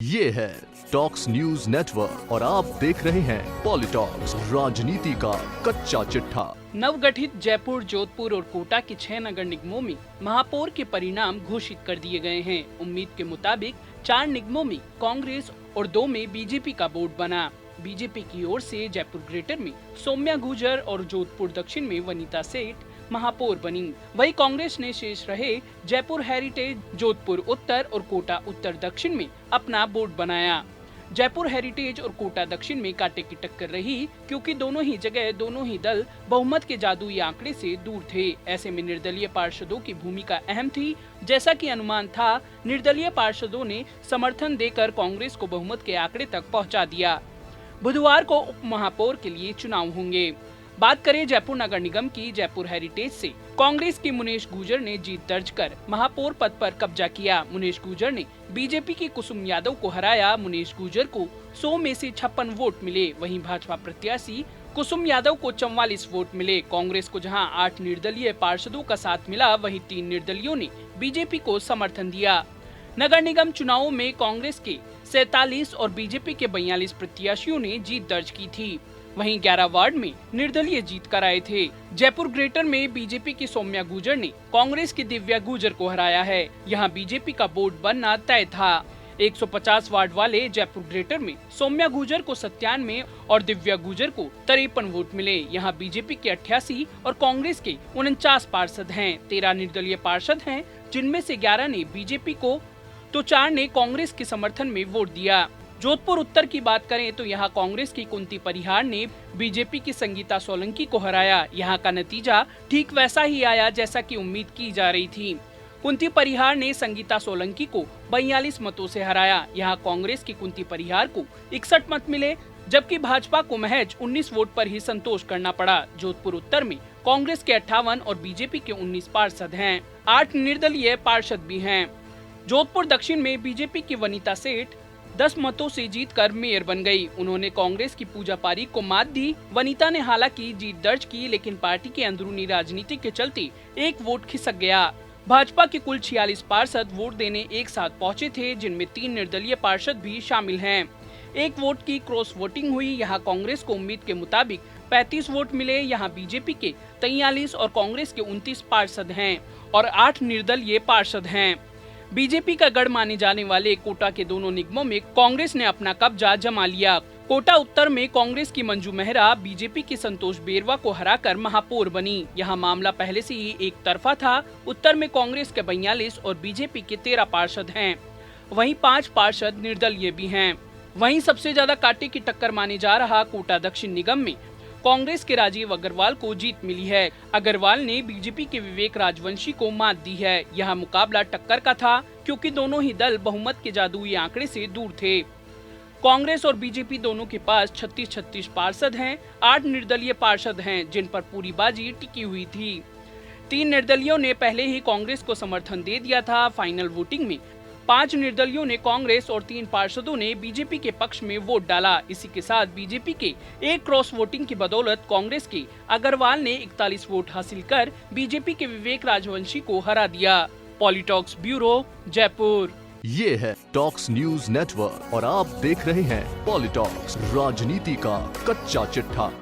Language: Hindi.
ये है टॉक्स न्यूज नेटवर्क और आप देख रहे हैं पॉलिटॉक्स, राजनीति का कच्चा चिट्ठा। नवगठित जयपुर, जोधपुर और कोटा के 6 नगर निगमों में महापौर के परिणाम घोषित कर दिए गए हैं। उम्मीद के मुताबिक 4 निगमों में कांग्रेस और 2 में बीजेपी का बोर्ड बना। बीजेपी की ओर से जयपुर ग्रेटर में सौम्या गुर्जर और जोधपुर दक्षिण में वनीता सेठ महापौर बनी। वहीं कांग्रेस ने शेष रहे जयपुर हेरिटेज, जोधपुर उत्तर और कोटा उत्तर दक्षिण में अपना बोर्ड बनाया। जयपुर हेरिटेज और कोटा दक्षिण में कांटे की टक्कर रही, क्योंकि दोनों ही जगह दोनों ही दल बहुमत के जादुई आंकड़े से दूर थे। ऐसे में निर्दलीय पार्षदों की भूमिका अहम थी। जैसा कि अनुमान था, निर्दलीय पार्षदों ने समर्थन देकर कांग्रेस को बहुमत के आंकड़े तक पहुंचा दिया। बुधवार को उप महापौर के लिए चुनाव होंगे। बात करें जयपुर नगर निगम की, जयपुर हेरिटेज से कांग्रेस की मुनेश गुर्जर ने जीत दर्ज कर महापौर पद पर कब्जा किया। मुनेश गुर्जर ने बीजेपी की कुसुम यादव को हराया। मुनेश गुर्जर को 100 में से 56 वोट मिले। वहीं भाजपा प्रत्याशी कुसुम यादव को 44 वोट मिले। कांग्रेस को जहां 8 निर्दलीय पार्षदों का साथ मिला, वहीं 3 निर्दलीयों ने बीजेपी को समर्थन दिया। नगर निगम चुनावों में कांग्रेस के 47 और बीजेपी के 42 प्रत्याशियों ने जीत दर्ज की थी। वहीं 11 वार्ड में निर्दलीय जीत कर आए थे। जयपुर ग्रेटर में बीजेपी की सौम्या गुर्जर ने कांग्रेस की दिव्या गुर्जर को हराया है। यहां बीजेपी का बोर्ड बनना तय था। 150 वार्ड वाले जयपुर ग्रेटर में सौम्या गुर्जर को 97 और दिव्या गुर्जर को 53 वोट मिले। यहां बीजेपी के 88 और कांग्रेस के 49 पार्षद हैं। 13 निर्दलीय पार्षद हैं, जिनमें से 11 ने बीजेपी को तो 4 ने कांग्रेस के समर्थन में वोट दिया। जोधपुर उत्तर की बात करें तो यहाँ कांग्रेस की कुंती परिहार ने बीजेपी की संगीता सोलंकी को हराया। यहाँ का नतीजा ठीक वैसा ही आया जैसा कि उम्मीद की जा रही थी। कुंती परिहार ने संगीता सोलंकी को 42 मतों से हराया। यहाँ कांग्रेस की कुंती परिहार को 61 मत मिले, जबकि भाजपा को महज 19 वोट पर ही संतोष करना पड़ा। जोधपुर उत्तर में कांग्रेस के 58 और बीजेपी के 19 पार्षद हैं। 8 निर्दलीय पार्षद भी हैं। जोधपुर दक्षिण में बीजेपी की वनीता सेठ 10 मतों से जीतकर मेयर बन गई। उन्होंने कांग्रेस की पूजा पारीक को मात दी। वनीता ने हालांकि जीत दर्ज की, लेकिन पार्टी के अंदरूनी राजनीति के चलते 1 वोट खिसक गया। भाजपा के कुल 46 पार्षद वोट देने एक साथ पहुंचे थे, जिनमें 3 निर्दलीय पार्षद भी शामिल हैं। 1 वोट की क्रॉस वोटिंग हुई। यहाँ कांग्रेस को उम्मीद के मुताबिक 35 वोट मिले। यहाँ बीजेपी के 43 और कांग्रेस के 29 पार्षद हैं और 8 निर्दलीय पार्षद हैं। बीजेपी का गढ़ माने जाने वाले कोटा के दोनों निगमों में कांग्रेस ने अपना कब्जा जमा लिया। कोटा उत्तर में कांग्रेस की मंजू मेहरा बीजेपी के संतोष बेरवा को हराकर महापौर बनी। यहां मामला पहले से ही एक तरफा था। उत्तर में कांग्रेस के 42 और बीजेपी के 13 पार्षद हैं। वहीं 5 पार्षद निर्दलीय भी हैं। वहीं सबसे ज्यादा कांटे की टक्कर माने जा रहा कोटा दक्षिण निगम में कांग्रेस के राजीव अग्रवाल को जीत मिली है। अग्रवाल ने बीजेपी के विवेक राजवंशी को मात दी है। यह मुकाबला टक्कर का था, क्योंकि दोनों ही दल बहुमत के जादुई आंकड़े से दूर थे। कांग्रेस और बीजेपी दोनों के पास 36-36 पार्षद हैं। 8 निर्दलीय पार्षद हैं, जिन पर पूरी बाजी टिकी हुई थी। 3 निर्दलियों ने पहले ही कांग्रेस को समर्थन दे दिया था। फाइनल वोटिंग में 5 निर्दलियों ने कांग्रेस और 3 पार्षदों ने बीजेपी के पक्ष में वोट डाला। इसी के साथ बीजेपी के एक क्रॉस वोटिंग की बदौलत कांग्रेस के अग्रवाल ने 41 वोट हासिल कर बीजेपी के विवेक राजवंशी को हरा दिया। पॉलिटॉक्स ब्यूरो, जयपुर। ये है टॉक्स न्यूज नेटवर्क और आप देख रहे हैं पॉलिटॉक्स, राजनीति का कच्चा चिट्ठा।